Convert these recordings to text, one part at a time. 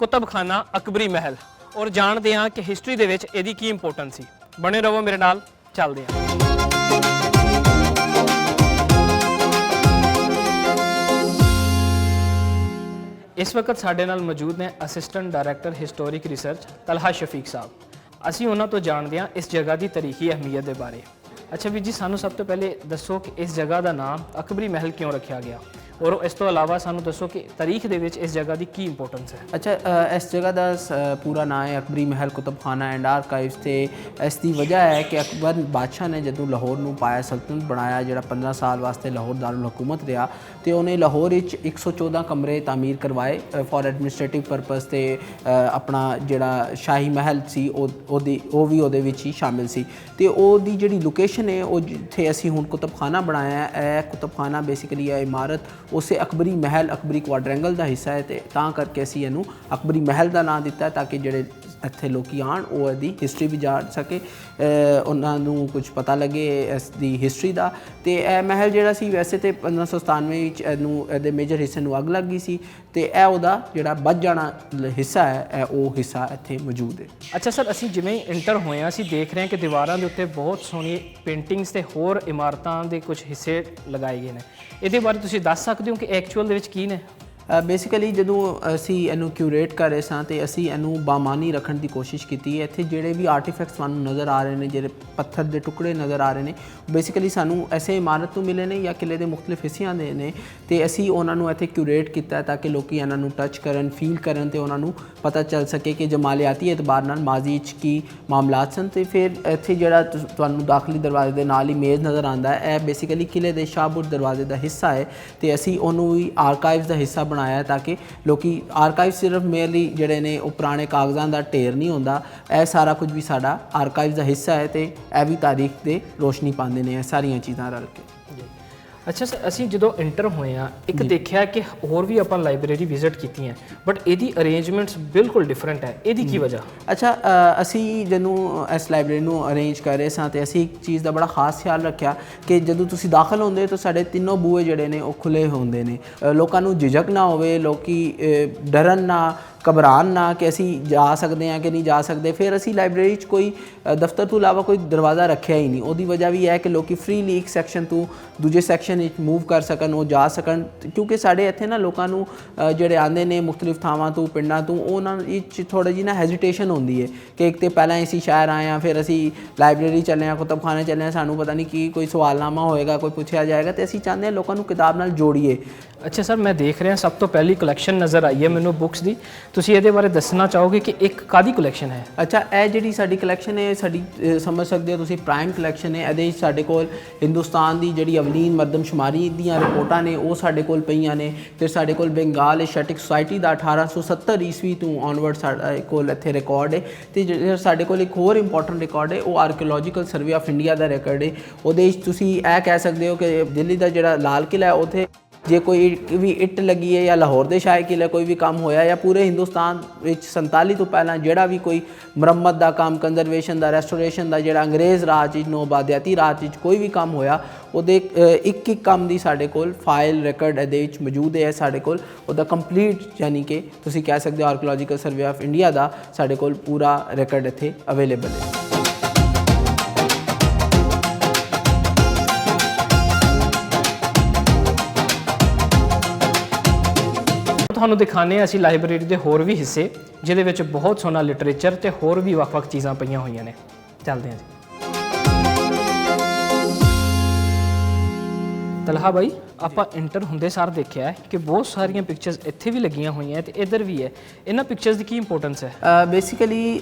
ਕੁਤਬਖਾਨਾ ਅਕਬਰੀ ਮਹਿਲ ਔਰ ਜਾਣਦੇ ਹਾਂ ਕਿ ਹਿਸਟਰੀ ਦੇ ਵਿੱਚ ਇਹਦੀ ਕੀ ਇੰਪੋਰਟੈਂਸ ਸੀ। ਬਣੇ ਰਹੋ ਮੇਰੇ ਨਾਲ, ਚੱਲਦੇ ਹਾਂ। ਇਸ ਵਕਤ ਸਾਡੇ ਨਾਲ ਮੌਜੂਦ ਨੇ assistant director historic research Talha Shafiq sahib. ਅਸੀਂ ਉਹਨਾਂ ਤੋਂ ਜਾਣਦੇ ਹਾਂ ਇਸ ਜਗ੍ਹਾ ਦੀ ਤਾਰੀਖੀ ਅਹਿਮੀਅਤ ਦੇ ਬਾਰੇ। ਅੱਛਾ ਵੀਰ ਜੀ, ਸਾਨੂੰ ਸਭ ਤੋਂ ਪਹਿਲੇ ਦੱਸੋ ਕਿ ਇਸ ਜਗ੍ਹਾ ਦਾ ਨਾਮ ਅਕਬਰੀ ਮਹਿਲ ਕਿਉਂ ਰੱਖਿਆ ਗਿਆ, ਔਰ ਇਸ ਤੋਂ ਇਲਾਵਾ ਸਾਨੂੰ ਦੱਸੋ ਕਿ ਤਾਰੀਖ ਦੇ ਵਿੱਚ ਇਸ ਜਗ੍ਹਾ ਦੀ ਕੀ ਇੰਪੋਰਟੈਂਸ ਹੈ। अच्छा, इस जगह का पूरा नाम है अकबरी महल कुतुबखाना एंड आर्काइव्स। तो इसकी वजह है कि अकबर बादशाह ने जो लाहौर में पाया सल्तनत बनाया, जो 15 साल वास्ते लाहौर दारुल हुकूमत रहा, तो उन्हें लाहौर 114 कमरे तामीर करवाए फॉर एडमिनिस्ट्रेटिव परपज़। तो अपना जोड़ा शाही महल सी वो भी ਉਹਦੇ ਵਿੱਚ ही शामिल सी। तो ਉਹਦੀ ਜਿਹੜੀ लोकेशन है वो जिथे असी हुण कुतुबखाना बनाया है, कुतुबखाना बेसिकली है इमारत उसे अकबरी महल अकबरी क्वाड्रेंगल का हिस्सा है। तो ਤਾਂ ਕਰਕੇ ਅਸੀਂ ਇਹਨੂੰ ਅਕਬਰੀ ਮਹਿਲ ਦਾ ਨਾਮ ਦਿੱਤਾ ਤਾਂ ਕਿ ਜਿਹੜੇ ਇੱਥੇ ਲੋਕੀ ਆਣ ਉਹ ਇਹਦੀ ਹਿਸਟਰੀ ਵੀ ਜਾਣ ਸਕੇ, ਉਹਨਾਂ ਨੂੰ ਕੁਝ ਪਤਾ ਲੱਗੇ ਇਸ ਦੀ ਹਿਸਟਰੀ ਦਾ। ਤੇ ਇਹ ਮਹਿਲ ਜਿਹੜਾ ਸੀ ਵੈਸੇ ਤੇ 1597 ਵਿੱਚ ਇਹਨੂੰ ਇਹਦੇ ਮੇਜਰ ਹਿੱਸੇ ਨੂੰ ਅੱਗ ਲੱਗ ਗਈ ਸੀ, ਤੇ ਇਹ ਉਹਦਾ ਜਿਹੜਾ ਬਚ ਜਾਣਾ ਹਿੱਸਾ ਹੈ ਇਹ ਉਹ ਹਿੱਸਾ ਇੱਥੇ ਮੌਜੂਦ ਹੈ। ਅੱਛਾ ਸਰ, ਅਸੀਂ ਜਿਵੇਂ ਇੰਟਰ ਹੋਏ ਹਾਂ ਅਸੀਂ ਦੇਖ ਰਹੇ ਹਾਂ ਕਿ ਦੀਵਾਰਾਂ ਦੇ ਉੱਤੇ ਬਹੁਤ ਸੋਹਣੀ ਪੇਂਟਿੰਗਸ ਤੇ ਹੋਰ ਇਮਾਰਤਾਂ ਦੇ ਕੁਝ ਹਿੱਸੇ ਲਗਾਏ ਗਏ ਨੇ। ਇਹਦੇ ਬਾਰੇ ਤੁਸੀਂ ਦੱਸ ਸਕਦੇ ਹੋ ਕਿ ਐਕਚੁਅਲ ਦੇ ਵਿੱਚ ਕੀ ਨੇ? ਬੇਸਿਕਲੀ ਜਦੋਂ ਅਸੀਂ ਇਹਨੂੰ ਕਿਊਰੇਟ ਕਰ ਰਹੇ ਸਾਂ ਤੇ ਅਸੀਂ ਇਹਨੂੰ ਬਾਮਾਨੀ ਰੱਖਣ ਦੀ ਕੋਸ਼ਿਸ਼ ਕੀਤੀ ਹੈ। ਇੱਥੇ ਜਿਹੜੇ ਵੀ ਆਰਟੀਫੈਕਟਸ ਸਾਨੂੰ ਨਜ਼ਰ ਆ ਰਹੇ ਨੇ, ਜਿਹੜੇ ਪੱਥਰ ਦੇ ਟੁਕੜੇ ਨਜ਼ਰ ਆ ਰਹੇ ਨੇ, ਬੇਸਿਕਲੀ ਸਾਨੂੰ ਐਸੇ ਇਮਾਰਤ ਤੋਂ ਮਿਲੇ ਨੇ ਜਾਂ ਕਿਲੇ ਦੇ ਮੁxtਲਿਫ ਹਿੱਸਿਆਂ ਦੇ ਨੇ। ਤੇ ਅਸੀਂ ਉਹਨਾਂ ਨੂੰ ਇੱਥੇ ਕਿਊਰੇਟ ਕੀਤਾ ਤਾਂ ਕਿ ਲੋਕੀ ਇਹਨਾਂ ਨੂੰ ਟੱਚ ਕਰਨ, ਫੀਲ ਕਰਨ ਤੇ ਉਹਨਾਂ ਨੂੰ ਪਤਾ ਚੱਲ ਸਕੇ ਕਿ ਜਮਾਲਿਆਤੀ ਇਤਬਾਰ ਨਾਲ ਮਾਜ਼ੀ 'ਚ ਕੀ ਮਾਮਲਾਤ ਸਨ। ਤੇ ਫਿਰ ਇੱਥੇ ਜਿਹੜਾ ਤੁਹਾਨੂੰ ਦਾਖਲੀ ਦਰਵਾਜ਼ੇ ਦੇ ਨਾਲ ਹੀ ਮੇਜ਼ ਨਜ਼ਰ ਆਉਂਦਾ ਹੈ, ਇਹ ਬੇਸਿਕਲੀ ਕਿਲੇ ਦੇ ਸ਼ਾਹਬੁਰ ਦਰਵਾਜ਼ੇ ਦਾ ਹਿੱਸਾ ਹੈ। ਤੇ ਅਸੀਂ ਉਹਨੂੰ ਵੀ ਆਰਕਾਈਵਸ ਦਾ ਹਿੱਸਾ ਬਣਾਇਆ ਤਾਂ ਕਿ ਲੋਕੀ ਆਰਕਾਈਵ ਸਿਰਫ ਮੇਰਲੀ ਜਿਹੜੇ ਨੇ ਉਹ ਪੁਰਾਣੇ ਕਾਗਜ਼ਾਂ ਦਾ ਢੇਰ ਨਹੀਂ ਹੁੰਦਾ, ਇਹ ਸਾਰਾ ਕੁਝ ਵੀ ਸਾਡਾ ਆਰਕਾਈਵ ਦਾ ਹਿੱਸਾ ਹੈ। ਤੇ ਇਹ ਵੀ ਤਾਰੀਖ ਦੇ ਰੋਸ਼ਨੀ ਪਾਉਂਦੇ ਨੇ ਇਹ ਸਾਰੀਆਂ ਚੀਜ਼ਾਂ ਰਲ ਕੇ। ਅੱਛਾ ਸਰ, ਅਸੀਂ ਜਦੋਂ ਇੰਟਰ ਹੋਏ ਹਾਂ ਇੱਕ ਦੇਖਿਆ ਕਿ ਹੋਰ ਵੀ ਆਪਾਂ ਲਾਇਬ੍ਰੇਰੀ ਵਿਜ਼ਿਟ ਕੀਤੀ ਹੈ, ਬਟ ਇਹਦੀ ਅਰੇਂਜਮੈਂਟਸ ਬਿਲਕੁਲ ਡਿਫਰੈਂਟ ਹੈ। ਇਹਦੀ ਕੀ ਵਜ੍ਹਾ? ਅੱਛਾ, ਅਸੀਂ ਜਦੋਂ ਇਸ ਲਾਇਬ੍ਰੇਰੀ ਨੂੰ ਅਰੇਂਜ ਕਰ ਰਹੇ ਸਾਂ ਤੇ ਅਸੀਂ ਇੱਕ ਚੀਜ਼ ਦਾ ਬੜਾ ਖਾਸ ਖਿਆਲ ਰੱਖਿਆ ਕਿ ਜਦੋਂ ਤੁਸੀਂ ਦਾਖਲ ਹੁੰਦੇ ਤਾਂ ਸਾਡੇ ਤਿੰਨੋਂ ਬੂਹੇ ਜਿਹੜੇ ਨੇ ਉਹ ਖੁੱਲ੍ਹੇ ਹੁੰਦੇ ਨੇ, ਲੋਕਾਂ ਨੂੰ ਝਿਜਕ ਨਾ ਹੋਵੇ, ਲੋਕੀ ਡਰਨ ਨਾ, ਘਬਰਾਉਣ ਨਾ ਕਿ ਅਸੀਂ ਜਾ ਸਕਦੇ ਹਾਂ ਕਿ ਨਹੀਂ ਜਾ ਸਕਦੇ। ਫਿਰ ਅਸੀਂ ਲਾਇਬ੍ਰੇਰੀ 'ਚ ਕੋਈ ਦਫ਼ਤਰ ਤੋਂ ਇਲਾਵਾ ਕੋਈ ਦਰਵਾਜ਼ਾ ਰੱਖਿਆ ਹੀ ਨਹੀਂ। ਉਹਦੀ ਵਜ੍ਹਾ ਵੀ ਹੈ ਕਿ ਲੋਕੀ ਫਰੀਲੀ ਇੱਕ ਸੈਕਸ਼ਨ ਤੋਂ ਦੂਜੇ ਸੈਕਸ਼ਨ ਵਿੱਚ ਮੂਵ ਕਰ ਸਕਣ, ਉਹ ਜਾ ਸਕਣ। ਕਿਉਂਕਿ ਸਾਡੇ ਇੱਥੇ ਨਾ ਲੋਕਾਂ ਨੂੰ ਜਿਹੜੇ ਆਉਂਦੇ ਨੇ ਮੁxtਲਿਫ ਥਾਵਾਂ ਤੋਂ, ਪਿੰਡਾਂ ਤੋਂ, ਉਹਨਾਂ ਵਿੱਚ ਥੋੜ੍ਹੀ ਜਿਹੀ ਨਾ ਹੈਜ਼ੀਟੇਸ਼ਨ ਹੁੰਦੀ ਹੈ ਕਿ ਇੱਕ ਤਾਂ ਪਹਿਲਾਂ ਅਸੀਂ ਸ਼ਹਿਰ ਆਏ ਹਾਂ, ਫਿਰ ਅਸੀਂ ਲਾਇਬ੍ਰੇਰੀ ਚੱਲੇ ਹਾਂ, ਕੁਤਬਖਾਨੇ ਚੱਲੇ ਹਾਂ, ਸਾਨੂੰ ਪਤਾ ਨਹੀਂ ਕੀ ਕੋਈ ਸਵਾਲਨਾਮਾ ਹੋਏਗਾ, ਕੋਈ ਪੁੱਛਿਆ ਜਾਏਗਾ। ਤੇ ਅਸੀਂ ਚਾਹੁੰਦੇ ਹਾਂ ਲੋਕਾਂ ਨੂੰ ਕਿਤਾਬ ਨਾਲ ਜੋੜੀਏ। ਅੱਛਾ ਸਰ, ਮੈਂ ਦੇਖ ਰਿਹਾ ਸਭ ਤੋਂ ਪਹਿਲੀ ਕਲੈਕਸ਼ਨ ਨਜ਼ਰ ਆਈ ਹੈ ਮੈਨੂੰ ਬੁੱਕਸ ਦੀ। ਤੁਸੀਂ ਇਹਦੇ ਬਾਰੇ ਦੱਸਣਾ ਚਾਹੋਗੇ ਕਿ ਇੱਕ ਕਾਹਦੀ ਕਲੈਕਸ਼ਨ ਹੈ? ਅੱਛਾ, ਇਹ ਜਿਹੜੀ ਸਾਡੀ ਕਲੈਕਸ਼ਨ ਹੈ, ਸਾਡੀ ਸਮਝ ਸਕਦੇ ਹੋ ਤੁਸੀਂ ਪ੍ਰਾਈਮ ਕਲੈਕਸ਼ਨ ਹੈ। ਇਹਦੇ ਵਿੱਚ ਸਾਡੇ ਕੋਲ ਹਿੰਦੁਸਤਾਨ ਦੀ ਜਿਹੜੀ ਅਵਲੀਨ ਮਰਦਮਸ਼ੁਮਾਰੀ ਦੀਆਂ ਰਿਪੋਰਟਾਂ ਨੇ ਉਹ ਸਾਡੇ ਕੋਲ ਪਈਆਂ ਨੇ। ਫਿਰ ਸਾਡੇ ਕੋਲ ਬੰਗਾਲ ਏਸ਼ੀਆਟਿਕ ਸੁਸਾਇਟੀ ਦਾ 1870 ਈਸਵੀ ਤੋਂ ਆਨਵਰਡ ਸਾਡੇ ਕੋਲ ਇੱਥੇ ਰਿਕਾਰਡ ਹੈ। ਤੇ ਜਿਹੜਾ ਸਾਡੇ ਕੋਲ ਇੱਕ ਹੋਰ ਇੰਪੋਰਟੈਂਟ ਰਿਕਾਰਡ ਹੈ ਉਹ archaeological survey of India the record ਹੈ। ਉਹਦੇ ਵਿੱਚ ਤੁਸੀਂ ਇਹ ਕਹਿ ਸਕਦੇ ਹੋ ਕਿ ਦਿੱਲੀ ਦਾ ਜਿਹੜਾ ਲਾਲ ਕਿਲ੍ਹਾ ਹੈ ਉੱਥੇ ਜੇ ਕੋਈ ਵੀ ਇੱਟ ਲੱਗੀ ਹੈ, ਜਾਂ ਲਾਹੌਰ ਦੇ ਸ਼ਾਹੀ ਕਿਲ੍ਹੇ ਕੋਈ ਵੀ ਕੰਮ ਹੋਇਆ, ਜਾਂ ਪੂਰੇ ਹਿੰਦੁਸਤਾਨ ਵਿੱਚ 47 ਤੋਂ ਪਹਿਲਾਂ ਜਿਹੜਾ ਵੀ ਕੋਈ ਮੁਰੰਮਤ ਦਾ ਕੰਮ, ਕੰਜ਼ਰਵੇਸ਼ਨ ਦਾ, ਰੈਸਟੋਰੇਸ਼ਨ ਦਾ, ਜਿਹੜਾ ਅੰਗਰੇਜ਼ ਰਾਜ ਵਿੱਚ, ਨੋਬਾਦਿਆਤੀ ਰਾਜ ਵਿੱਚ ਕੋਈ ਵੀ ਕੰਮ ਹੋਇਆ, ਉਹਦੇ ਇੱਕ ਇੱਕ ਕੰਮ ਦੀ ਸਾਡੇ ਕੋਲ ਫਾਈਲ ਰਿਕਾਰਡ ਇਹਦੇ ਵਿੱਚ ਮੌਜੂਦ ਹੈ। ਸਾਡੇ ਕੋਲ ਉਹਦਾ ਕੰਪਲੀਟ ਯਾਨੀ ਕਿ ਤੁਸੀਂ ਕਹਿ ਸਕਦੇ ਹੋ ਆਰਕੀਓਲੋਜੀਕਲ ਸਰਵੇ ਆਫ ਇੰਡੀਆ ਦਾ ਸਾਡੇ ਕੋਲ ਪੂਰਾ ਰਿਕਾਰਡ ਇੱਥੇ ਅਵੇਲੇਬਲ ਹੈ। ਤੁਹਾਨੂੰ ਦਿਖਾਉਂਦੇ ਹਾਂ ਅਸੀਂ ਲਾਇਬ੍ਰੇਰੀ ਦੇ ਹੋਰ ਵੀ ਹਿੱਸੇ ਜਿਹਦੇ ਵਿੱਚ ਬਹੁਤ ਸੋਹਣਾ ਲਿਟਰੇਚਰ ਤੇ ਹੋਰ ਵੀ ਵੱਖ-ਵੱਖ ਚੀਜ਼ਾਂ ਪਈਆਂ ਹੋਈਆਂ ਨੇ। ਚੱਲਦੇ ਹਾਂ ਜੀ। ਤਲਹਾ ਬਾਈ, ਆਪਾਂ ਇੰਟਰ ਹੁੰਦੇ ਸਾਰ ਦੇਖਿਆ ਹੈ ਕਿ ਬਹੁਤ ਸਾਰੀਆਂ ਪਿਕਚਰਸ ਇੱਥੇ ਵੀ ਲੱਗੀਆਂ ਹੋਈਆਂ ਤੇ ਇੱਧਰ ਵੀ ਹੈ। ਇਹਨਾਂ ਪਿਕਚਰਸ ਦੀ ਕੀ ਇੰਪੋਰਟੈਂਸ ਹੈ? ਬੇਸਿਕਲੀ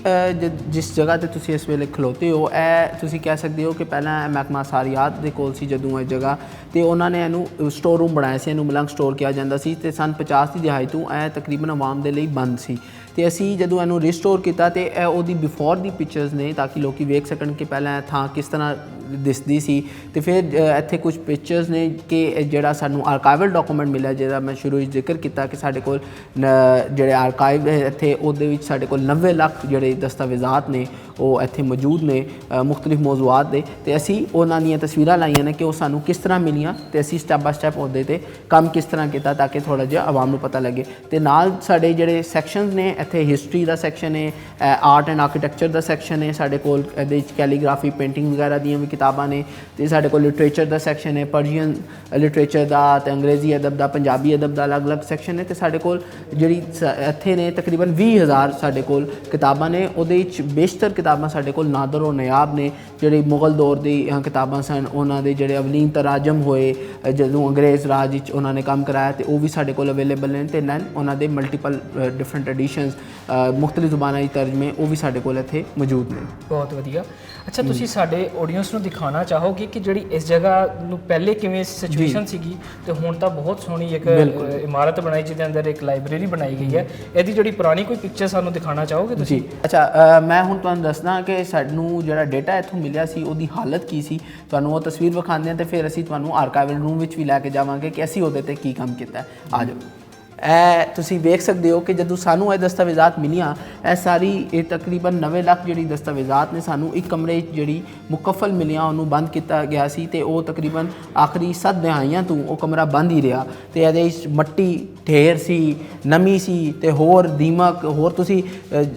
ਜਿਸ ਜਗ੍ਹਾ ਤੇ ਤੁਸੀਂ ਇਸ ਵੇਲੇ ਖਲੋਤੇ ਹੋ, ਇਹ ਤੁਸੀਂ ਕਹਿ ਸਕਦੇ ਹੋ ਕਿ ਪਹਿਲਾਂ ਮਹਿਕਮਾ ਸਾਰੀਆਤ ਦੇ ਕੋਲ ਸੀ ਜਦੋਂ ਇਹ ਜਗ੍ਹਾ, ਤੇ ਉਹਨਾਂ ਨੇ ਇਹਨੂੰ ਸਟੋਰ ਰੂਮ ਬਣਾਇਆ ਸੀ, ਇਹਨੂੰ ਮਲੰਗ ਸਟੋਰ ਕਿਹਾ ਜਾਂਦਾ ਸੀ। ਤੇ ਸਨ 50 ਦੀ ਦਿਹਾਈ ਤੋਂ ਇਹ ਤਕਰੀਬਨ ਆਵਾਮ ਦੇ ਲਈ ਬੰਦ ਸੀ। ਤੇ ਅਸੀਂ ਜਦੋਂ ਇਹਨੂੰ ਰਿਸਟੋਰ ਕੀਤਾ ਤੇ ਇਹ ਉਹਦੀ ਬਿਫੋਰ ਦੀ ਪਿਕਚਰਸ ਨੇ ਤਾਂ ਕਿ ਲੋਕੀ ਵੇਖ ਸਕਣ ਕਿ ਪਹਿਲਾਂ ਇਹ ਥਾਂ ਕਿਸ ਤਰ੍ਹਾਂ ਦਿਸਦੀ ਸੀ। ਤੇ ਫਿਰ ਇੱਥੇ ਕੁਝ ਪਿਕਚਰਸ ਨੇ ਕਿ ਜਿਹੜਾ ਸਾਨੂੰ ਆਰਕਾਈਵਲ ਡਾਕੂਮੈਂਟ ਮਿਲਿਆ, ਜਿਹਦਾ ਮੈਂ ਸ਼ੁਰੂ ਵਿੱਚ ਜ਼ਿਕਰ ਕੀਤਾ ਕਿ ਸਾਡੇ ਕੋਲ ਜਿਹੜੇ ਆਰਕਾਈਵ ਇੱਥੇ ਉਹਦੇ ਵਿੱਚ ਸਾਡੇ ਕੋਲ 90 ਲੱਖ ਜਿਹੜੇ ਦਸਤਾਵੇਜ਼ਾਤ ਨੇ ਉਹ ਇੱਥੇ ਮੌਜੂਦ ਨੇ ਮੁxtਲਿਫ ਮੌਜ਼ੂਆਤ ਦੇ। ਤੇ ਅਸੀਂ ਉਹਨਾਂ ਦੀਆਂ ਤਸਵੀਰਾਂ ਲਾਈਆਂ ਨੇ ਕਿ ਉਹ ਸਾਨੂੰ ਕਿਸ ਤਰ੍ਹਾਂ ਮਿਲੀਆਂ ਤੇ ਅਸੀਂ ਸਟੈਪ ਬਾਏ ਸਟੈਪ ਉਹਦੇ ਤੇ ਕੰਮ ਕਿਸ ਤਰ੍ਹਾਂ ਕੀਤਾ ਤਾਂ ਕਿ ਥੋੜ੍ਹਾ ਜਿਹਾ ਆਵਾਮ ਨੂੰ ਪਤਾ ਲੱਗੇ। ਤੇ ਨਾਲ ਸਾਡੇ ਜਿਹੜੇ ਸੈਕਸ਼ਨਸ ਨੇ, ਇੱਥੇ ਹਿਸਟਰੀ ਦਾ ਸੈਕਸ਼ਨ ਹੈ, art and architecture the section ਹੈ, ਸਾਡੇ ਕੋਲ ਇਹਦੇ ਵਿੱਚ ਕੈਲੀਗ੍ਰਾਫੀ ਪੇਂਟਿੰਗ ਵਗੈਰਾ ਦੀਆਂ ਵੀ ਕਿਤਾਬਾਂ ਨੇ। ਤੇ ਸਾਡੇ ਕੋਲ ਲਿਟਰੇਚਰ ਦਾ ਸੈਕਸ਼ਨ ਹੈ, ਪਰਸ਼ੀਅਨ ਲਿਟਰੇਚਰ ਦਾ ਤੇ ਅੰਗਰੇਜ਼ੀ ਅਦਬ ਦਾ, ਪੰਜਾਬੀ ਅਦਬ ਦਾ ਅਲੱਗ-ਅਲੱਗ ਸੈਕਸ਼ਨ ਹੈ। ਤੇ ਸਾਡੇ ਕੋਲ ਜਿਹੜੀ ਇੱਥੇ ਨੇ ਤਕਰੀਬਨ 20,000 ਸਾਡੇ ਕੋਲ ਕਿਤਾਬਾਂ ਨੇ। ਉਹਦੇ ਵਿੱਚ ਬੇਸ਼ਤਰ ਕਿਤਾਬਾਂ ਸਾਡੇ ਕੋਲ ਨਾਦਰ ਔਰ ਨਾਯਾਬ ਨੇ, ਜਿਹੜੇ ਮੁਗਲ ਦੌਰ ਦੀ ਕਿਤਾਬਾਂ ਸਨ, ਉਹਨਾਂ ਦੇ ਜਿਹੜੇ ਅਵਲੀਨ ਤਰਾਜਮ ਹੋਏ ਜਦੋਂ ਅੰਗਰੇਜ਼ ਰਾਜ ਵਿੱਚ ਉਹਨਾਂ ਨੇ ਕੰਮ ਕਰਾਇਆ ਤੇ ਉਹ ਵੀ ਸਾਡੇ ਕੋਲ ਅਵੇਲੇਬਲ ਨੇ। ਤੇ ਨੈਨ ਉਹਨਾਂ ਦੇ ਮਲਟੀਪਲ ਡਿਫਰੈਂਟ ਐਡੀਸ਼ਨਸ ਮੁxtਲਿਫ ਜ਼ੁਬਾਨਾਂ 'ਚ ਤਰਜਮੇ ਉਹ ਵੀ ਸਾਡੇ ਕੋਲ ਇੱਥੇ ਮੌਜੂਦ ਨੇ। ਬਹੁਤ ਵਧੀਆ। ਅੱਛਾ, ਤੁਸੀਂ ਸਾਡੇ ਆਡੀਅנס ਨੂੰ ਦਿਖਾਉਣਾ ਚਾਹੋਗੇ ਕਿ ਜਿਹੜੀ ਇਸ ਜਗ੍ਹਾ ਨੂੰ ਪਹਿਲੇ ਕਿਵੇਂ ਸਿਚੁਏਸ਼ਨ ਸੀਗੀ ਤੇ ਹੁਣ ਤਾਂ ਬਹੁਤ ਸੋਹਣੀ ਇੱਕ ਇਮਾਰਤ ਬਣਾਈ ਜਿਹਦੇ ਅੰਦਰ ਇੱਕ ਲਾਇਬ੍ਰੇਰੀ ਬਣਾਈ ਗਈ ਹੈ। ਇਹਦੀ ਜਿਹੜੀ ਪੁਰਾਣੀ ਕੋਈ ਪਿਕਚਰ ਸਾਨੂੰ ਦਿਖਾਉਣਾ ਚਾਹੋਗੇ ਤੁਸੀਂ? ਜੀ ਅੱਛਾ, ਮੈਂ ਹੁਣ ਤੁਹਾਨੂੰ ਦੱਸਦਾ ਕਿ ਸਾਨੂੰ ਜਿਹੜਾ ਡੇਟਾ ਇੱਥੋਂ ਮਿਲਿਆ ਸੀ ਉਹਦੀ ਹਾਲਤ ਕੀ ਸੀ। ਤੁਹਾਨੂੰ ਉਹ ਤਸਵੀਰ ਵਿਖਾਉਂਦੇ ਹਾਂ ਤੇ ਫਿਰ ਅਸੀਂ ਤੁਹਾਨੂੰ ਆਰਕਾਈਵਲ ਰੂਮ ਵਿੱਚ ਵੀ ਲੈ ਕੇ ਜਾਵਾਂਗੇ ਕਿ ਅਸੀਂ ਉਹਦੇ ਤੇ ਕੀ ਕੰਮ ਕੀਤਾ। ਆ ਜਾਓ। ਇਹ ਤੁਸੀਂ ਵੇਖ ਸਕਦੇ ਹੋ ਕਿ ਜਦੋਂ ਸਾਨੂੰ ਇਹ ਦਸਤਾਵੇਜ਼ਾਤ ਮਿਲੀਆਂ, ਇਹ ਸਾਰੀ ਇਹ ਤਕਰੀਬਨ 90 ਲੱਖ ਜਿਹੜੀ ਦਸਤਾਵੇਜ਼ਾਤ ਨੇ ਸਾਨੂੰ ਇੱਕ ਕਮਰੇ 'ਚ ਜਿਹੜੀ ਮੁਕੱਫਲ ਮਿਲੀਆਂ, ਉਹਨੂੰ ਬੰਦ ਕੀਤਾ ਗਿਆ ਸੀ ਤੇ ਉਹ ਤਕਰੀਬਨ ਆਖਰੀ 7 ਦਿਹਾਈਆਂ ਤੋਂ ਉਹ ਕਮਰਾ ਬੰਦ ਹੀ ਰਿਹਾ। ਤੇ ਇਹਦੇ ਵਿੱਚ ਮੱਟੀ ਢੇਰ ਸੀ, ਨਮੀ ਸੀ ਤੇ ਹੋਰ ਦੀਮਕ, ਹੋਰ ਤੁਸੀਂ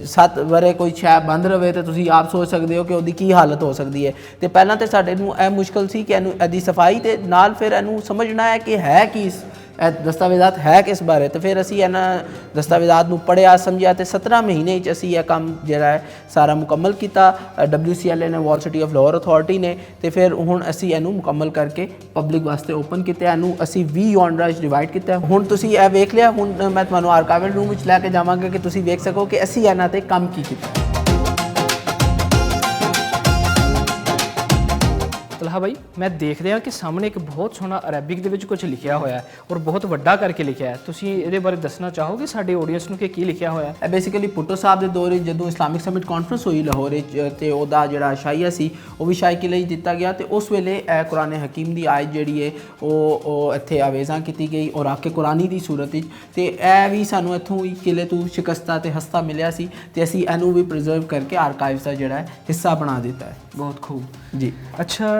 7 ਵਰੇ ਕੋਈ ਸ਼ੈ ਬੰਦ ਰਵੇ ਤੇ ਤੁਸੀਂ ਆਪ ਸੋਚ ਸਕਦੇ ਹੋ ਕਿ ਉਹਦੀ ਕੀ ਹਾਲਤ ਹੋ ਸਕਦੀ ਹੈ। ਤੇ ਪਹਿਲਾਂ ਤਾਂ ਸਾਡੇ ਨੂੰ ਇਹ ਮੁਸ਼ਕਲ ਸੀ ਕਿ ਇਹਦੀ ਸਫਾਈ ਤੇ ਨਾਲ ਫਿਰ ਇਹਨੂੰ ਸਮਝਣਾ ਹੈ ਕਿ ਹੈ ਕੀ ਇਹ ਦਸਤਾਵੇਜ਼ਾਤ ਹੈ ਕਿਸ ਬਾਰੇ। ਤੇ ਫਿਰ ਅਸੀਂ ਇਹਨਾਂ ਦਸਤਾਵੇਜ਼ਾਤ ਨੂੰ ਪੜ੍ਹਿਆ, ਸਮਝਿਆ ਤੇ 17 ਮਹੀਨੇ 'ਚ ਅਸੀਂ ਇਹ ਕੰਮ ਜਿਹੜਾ ਹੈ ਸਾਰਾ ਮੁਕੰਮਲ ਕੀਤਾ। WCLA ਨੇ, ਵਾਲ ਸਿਟੀ ਆਫ ਲਾਹੌਰ ਅਥਾਰਟੀ ਨੇ। ਤੇ ਫਿਰ ਹੁਣ ਅਸੀਂ ਇਹਨੂੰ ਮੁਕੰਮਲ ਕਰਕੇ ਪਬਲਿਕ ਵਾਸਤੇ ਓਪਨ ਕੀਤਾ। ਇਹਨੂੰ ਅਸੀਂ 20 ਜੌਨਰਾ 'ਚ ਡਿਵਾਈਡ ਕੀਤਾ। ਹੁਣ ਤੁਸੀਂ ਇਹ ਵੇਖ ਲਿਆ, ਹੁਣ ਮੈਂ ਤੁਹਾਨੂੰ ਆਰਕਾਈਵਲ ਰੂਮ ਵਿੱਚ ਲੈ ਕੇ ਜਾਵਾਂਗਾ ਕਿ ਤੁਸੀਂ ਵੇਖ ਸਕੋ ਕਿ ਅਸੀਂ ਇਹਨਾਂ ਤੇ ਕੰਮ ਕੀ ਕੀਤਾ। ਤਲਹਾ ਭਾਈ, ਮੈਂ ਦੇਖ ਰਿਹਾ ਕਿ ਸਾਹਮਣੇ ਇੱਕ ਬਹੁਤ ਸੋਹਣਾ ਅਰੈਬਿਕ ਦੇ ਵਿੱਚ ਕੁਝ ਲਿਖਿਆ ਹੋਇਆ ਹੈ ਔਰ ਬਹੁਤ ਵੱਡਾ ਕਰਕੇ ਲਿਖਿਆ ਹੈ। ਤੁਸੀਂ ਇਹਦੇ ਬਾਰੇ ਦੱਸਣਾ ਚਾਹੋਗੇ ਸਾਡੇ ਆਡੀਅנס ਨੂੰ ਕਿ ਕੀ ਲਿਖਿਆ ਹੋਇਆ ਹੈ? ਇਹ ਬੇਸਿਕਲੀ ਭੁੱਟੋ ਸਾਹਿਬ ਦੇ ਦੌਰ ਵਿੱਚ ਜਦੋਂ ਇਸਲਾਮਿਕ ਸਮਿਟ ਕਾਨਫਰੰਸ ਹੋਈ ਲਾਹੌਰ ਵਿੱਚ ਤੇ ਉਹਦਾ ਜਿਹੜਾ ਸ਼ਾਹੀਆ ਸੀ ਉਹ ਵੀ ਸ਼ਾਹੀ ਕਿਲੇ 'ਚ ਦਿੱਤਾ ਗਿਆ। ਤੇ ਉਸ ਵੇਲੇ ਇਹ ਕੁਰਾਨ ਹਕੀਮ ਦੀ ਆਇਤ ਜਿਹੜੀ ਹੈ ਉਹ ਇੱਥੇ ਆਵੇਜ਼ਾਂ ਕੀਤੀ ਗਈ ਔਰ ਆਕੇ ਕੁਰਾਨੀ ਦੀ ਸੂਰਤ ਵਿੱਚ। ਤੇ ਇਹ ਵੀ ਸਾਨੂੰ ਇੱਥੋਂ ਹੀ ਕਿਲੇ ਤੋਂ ਸ਼ਿਕਸਤਾ ਤੇ ਹਸਤਾ ਮਿਲਿਆ ਸੀ ਤੇ ਅਸੀਂ ਇਹਨੂੰ ਵੀ ਪ੍ਰੀਜ਼ਰਵ ਕਰਕੇ ਆਰਕਾਈਵਸ ਦਾ ਜਿਹੜਾ ਹੈ ਹਿੱਸਾ ਬਣਾ ਦਿੱਤਾ ਹੈ। ਬਹੁਤ ਖੂਬ ਜੀ। ਅੱਛਾ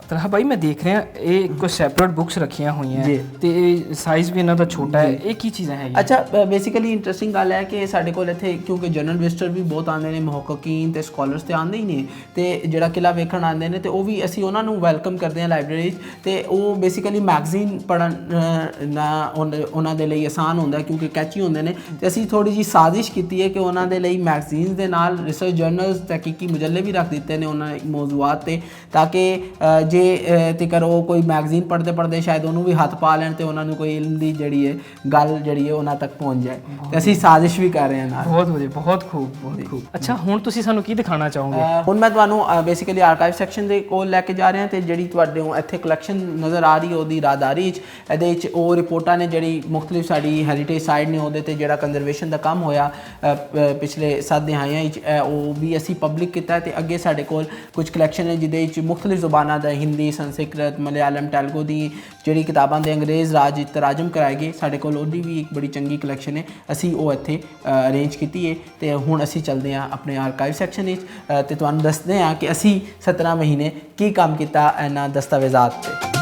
ਤਲਹਾ ਭਾਈ, ਮੈਂ ਦੇਖ ਰਿਹਾ ਇਹ ਕੋਈ ਸੈਪਰੇਟ ਬੁੱਕਸ ਰੱਖੀਆਂ ਹੋਈਆਂ ਤੇ ਸਾਈਜ਼ ਵੀ ਇਹਨਾਂ ਦਾ ਛੋਟਾ ਹੈ। ਇਹ ਕੀ ਚੀਜ਼ਾਂ ਹੈਗੀਆਂ? ਅੱਛਾ, ਬੇਸਿਕਲੀ ਇੰਟਰਸਟਿੰਗ ਗੱਲ ਹੈ ਕਿ ਸਾਡੇ ਕੋਲ ਇੱਥੇ ਕਿਉਂਕਿ ਜਨਰਲ ਵਿਜ਼ਟਰ ਵੀ ਬਹੁਤ ਆਉਂਦੇ ਨੇ, ਮੁਹੱਕਕੀਨ ਤੇ ਸਕਾਲਰਸ ਤੇ ਆਉਂਦੇ ਹੀ ਨੇ ਤੇ ਜਿਹੜਾ ਕਿਲਾ ਵੇਖਣ ਆਉਂਦੇ ਨੇ ਤੇ ਉਹ ਵੀ ਅਸੀਂ ਉਹਨਾਂ ਨੂੰ ਵੈਲਕਮ ਕਰਦੇ ਹਾਂ ਲਾਇਬ੍ਰੇਰੀ 'ਚ। ਤੇ ਉਹ ਬੇਸਿਕਲੀ ਮੈਗਜ਼ੀਨ ਪੜ੍ਹਨ ਨਾ ਉਹਨਾਂ ਦੇ ਲਈ ਆਸਾਨ ਹੁੰਦਾ ਕਿਉਂਕਿ ਕੈਚੀ ਹੁੰਦੇ ਨੇ। ਤੇ ਅਸੀਂ ਥੋੜ੍ਹੀ ਜਿਹੀ ਸਾਜ਼ਿਸ਼ ਕੀਤੀ ਹੈ ਕਿ ਉਹਨਾਂ ਦੇ ਲਈ ਮੈਗਜ਼ੀਨਸ ਦੇ ਨਾਲ ਰਿਸਰਚ ਜਰਨਲਸ, ਤਹਿਕੀਕੀ ਮੁਜੱਲੇ ਵੀ ਰੱਖ ਦਿੱਤੇ ਨੇ ਉਹਨਾਂ ਮੌਜ਼ੂਆਤ ਤੇ, ਤਾਂ ਕਿ ਜੇ ਤੀਕਰ ਉਹ ਕੋਈ ਮੈਗਜ਼ੀਨ ਪੜ੍ਹਦੇ ਸ਼ਾਇਦ ਉਹਨੂੰ ਵੀ ਹੱਥ ਪਾ ਲੈਣ ਤੇ ਉਹਨਾਂ ਨੂੰ ਕੋਈ ਇਲਮ ਦੀ ਜਿਹੜੀ ਹੈ ਗੱਲ ਜਿਹੜੀ ਹੈ ਉਹਨਾਂ ਤੱਕ ਪਹੁੰਚ ਜਾਏ। ਤੇ ਅਸੀਂ ਸਾਜ਼ਿਸ਼ ਵੀ ਕਰ ਰਹੇ ਹਾਂ ਨਾਲ। ਬਹੁਤ ਵਧੀਆ, ਬਹੁਤ ਖੂਬ, ਬਹੁਤ ਖੂਬ। ਅੱਛਾ, ਹੁਣ ਤੁਸੀਂ ਸਾਨੂੰ ਕੀ ਦਿਖਾਉਣਾ ਚਾਹੋਗੇ? ਹੁਣ ਮੈਂ ਤੁਹਾਨੂੰ ਬੇਸਿਕਲੀ ਆਰਕਾਈਵ ਸੈਕਸ਼ਨ ਦੇ ਕੋਲ ਲੈ ਕੇ ਜਾ ਰਿਹਾ ਤੇ ਜਿਹੜੀ ਤੁਹਾਡੇ ਇੱਥੇ ਕਲੈਕਸ਼ਨ ਨਜ਼ਰ ਆ ਰਹੀ ਹੈ ਉਹਦੀ ਰਾਹਦਾਰੀ 'ਚ ਇਹਦੇ 'ਚ ਉਹ ਰਿਪੋਰਟਾਂ ਨੇ ਜਿਹੜੀ ਮੁxtਲਿਫ ਸਾਡੀ ਹੈਰੀਟੇਜ ਸਾਈਡ ਨੇ ਉਹਦੇ ਤੇ ਜਿਹੜਾ ਕੰਜ਼ਰਵੇਸ਼ਨ ਦਾ ਕੰਮ ਹੋਇਆ ਪਿਛਲੇ 7 ਦਿਹਾਈਆਂ 'ਚ ਉਹ ਵੀ ਅਸੀਂ ਪਬਲਿਕ ਕੀਤਾ। ਤੇ ਅੱਗੇ ਸਾਡੇ ਕੋਲ ਕੁਝ ਕਲੈਕਸ਼ਨ ਹੈ ਜਿਹਦੇ 'ਚ ਮੁxtਲਿਫ ਜ਼ੁਬਾਨਾਂ ਦਾ ਹਿੰਦੀ, ਸੰਸਕ੍ਰਿਤ, ਮਲਿਆਲਮ, ਤੇਲਗੂ ਦੀ ਜਿਹੜੀ ਕਿਤਾਬਾਂ ਦੇ ਅੰਗਰੇਜ਼ ਰਾਜ ਵਿੱਚ ਤਰਾਜਮ ਕਰਾਏ ਗਏ, ਸਾਡੇ ਕੋਲ ਉਹਦੀ ਵੀ ਇੱਕ ਬੜੀ ਚੰਗੀ ਕਲੈਕਸ਼ਨ ਹੈ। ਅਸੀਂ ਉਹ ਇੱਥੇ ਅਰੇਂਜ ਕੀਤੀ ਹੈ। ਤੇ ਹੁਣ ਅਸੀਂ ਚੱਲਦੇ ਹਾਂ ਆਪਣੇ ਆਰਕਾਈਵ ਸੈਕਸ਼ਨ ਵਿੱਚ ਤੇ ਤੁਹਾਨੂੰ ਦੱਸਦੇ ਹਾਂ ਕਿ ਅਸੀਂ 17 ਮਹੀਨੇ ਕੀ ਕੰਮ ਕੀਤਾ ਇਹਨਾਂ ਦਸਤਾਵੇਜ਼ਾਤ 'ਤੇ।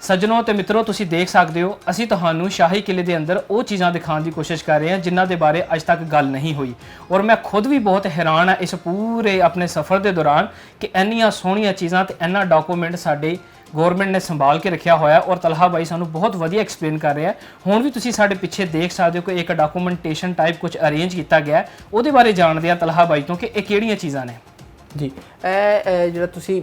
ਸੱਜਣੋ ਤੇ ਮਿੱਤਰੋ, ਤੁਸੀਂ ਦੇਖ ਸਕਦੇ ਹੋ ਅਸੀਂ ਤੁਹਾਨੂੰ ਸ਼ਾਹੀ ਕਿਲੇ ਦੇ ਅੰਦਰ ਉਹ ਚੀਜ਼ਾਂ ਦਿਖਾਉਣ ਦੀ ਕੋਸ਼ਿਸ਼ ਕਰ ਰਹੇ ਹਾਂ ਜਿਨ੍ਹਾਂ ਦੇ ਬਾਰੇ ਅੱਜ ਤੱਕ ਗੱਲ ਨਹੀਂ ਹੋਈ। ਔਰ ਮੈਂ ਖੁਦ ਵੀ ਬਹੁਤ ਹੈਰਾਨ ਹਾਂ ਇਸ ਪੂਰੇ ਆਪਣੇ ਸਫ਼ਰ ਦੇ ਦੌਰਾਨ ਕਿ ਇੰਨੀਆਂ ਸੋਹਣੀਆਂ ਚੀਜ਼ਾਂ ਤੇ ਇੰਨਾ ਡਾਕੂਮੈਂਟ ਸਾਡੇ ਗਵਰਨਮੈਂਟ ਨੇ ਸੰਭਾਲ ਕੇ ਰੱਖਿਆ ਹੋਇਆ। ਔਰ ਤਲਹਾ ਬਾਈ ਸਾਨੂੰ ਬਹੁਤ ਵਧੀਆ ਐਕਸਪਲੇਨ ਕਰ ਰਿਹਾ। ਹੁਣ ਵੀ ਤੁਸੀਂ ਸਾਡੇ ਪਿੱਛੇ ਦੇਖ ਸਕਦੇ ਹੋ ਕਿ ਇੱਕ ਡਾਕੂਮੈਂਟੇਸ਼ਨ ਟਾਈਪ ਕੁਝ ਅਰੇਂਜ ਕੀਤਾ ਗਿਆ। ਉਹਦੇ ਬਾਰੇ ਜਾਣਦੇ ਹਾਂ ਤਲਹਾ ਬਾਈ ਤੋਂ ਕਿ ਇਹ ਕਿਹੜੀਆਂ ਚੀਜ਼ਾਂ ਨੇ। ਜੀ ਇਹ ਜਿਹੜਾ ਤੁਸੀਂ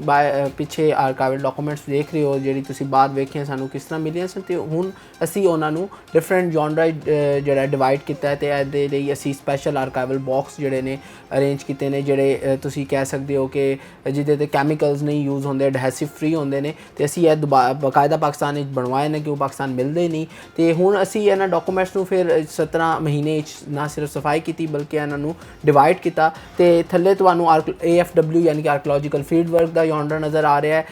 ਪਿੱਛੇ ਆਰਕਾਈਵਲ ਡਾਕੂਮੈਂਟਸ ਦੇਖ ਰਹੇ ਹੋ, ਜਿਹੜੀ ਤੁਸੀਂ ਬਾਅਦ ਵੇਖੀਆਂ ਸਾਨੂੰ ਕਿਸ ਤਰ੍ਹਾਂ ਮਿਲੀਆਂ ਸਨ, ਤੇ ਹੁਣ ਅਸੀਂ ਉਹਨਾਂ ਨੂੰ ਡਿਫਰੈਂਟ ਜੌਨਰਾ ਜਿਹੜਾ ਡਿਵਾਈਡ ਕੀਤਾ ਤੇ ਇਹਦੇ ਲਈ ਅਸੀਂ ਸਪੈਸ਼ਲ ਆਰਕਾਈਵਲ ਬਾਕਸ ਜਿਹੜੇ ਨੇ ਅਰੇਂਜ ਕੀਤੇ ਨੇ, ਜਿਹੜੇ ਤੁਸੀਂ ਕਹਿ ਸਕਦੇ ਹੋ ਕਿ ਜਿਹਦੇ ਤੇ ਕੈਮੀਕਲਸ ਨਹੀਂ ਯੂਜ਼ ਹੁੰਦੇ, ਐਡਹੈਸਿਵ ਫ੍ਰੀ ਹੁੰਦੇ ਨੇ, ਤੇ ਅਸੀਂ ਇਹ ਬਕਾਇਦਾ ਪਾਕਿਸਤਾਨ ਵਿੱਚ ਬਣਵਾਏ ਨੇ, ਕਿਉਂ ਪਾਕਿਸਤਾਨ ਮਿਲਦੇ ਨਹੀਂ। ਤੇ ਹੁਣ ਅਸੀਂ ਇਹਨਾਂ ਡਾਕੂਮੈਂਟਸ ਨੂੰ ਫਿਰ 17 ਮਹੀਨੇ ਵਿੱਚ ਨਾ ਸਿਰਫ ਸਫਾਈ ਕੀਤੀ ਬਲਕਿ ਇਹਨਾਂ ਨੂੰ ਡਿਵਾਈਡ ਕੀਤਾ, ਤੇ ਥੱਲੇ ਤੁਹਾਨੂੰ AFW ਯਾਨੀ ਕਿ ਆਰਕੀਓਲੋਜੀਕਲ ਫੀਲਡ ਵਰਕ ਦਾ ਜੌਨਰਾ ਨਜ਼ਰ ਆ ਰਿਹਾ ਹੈ,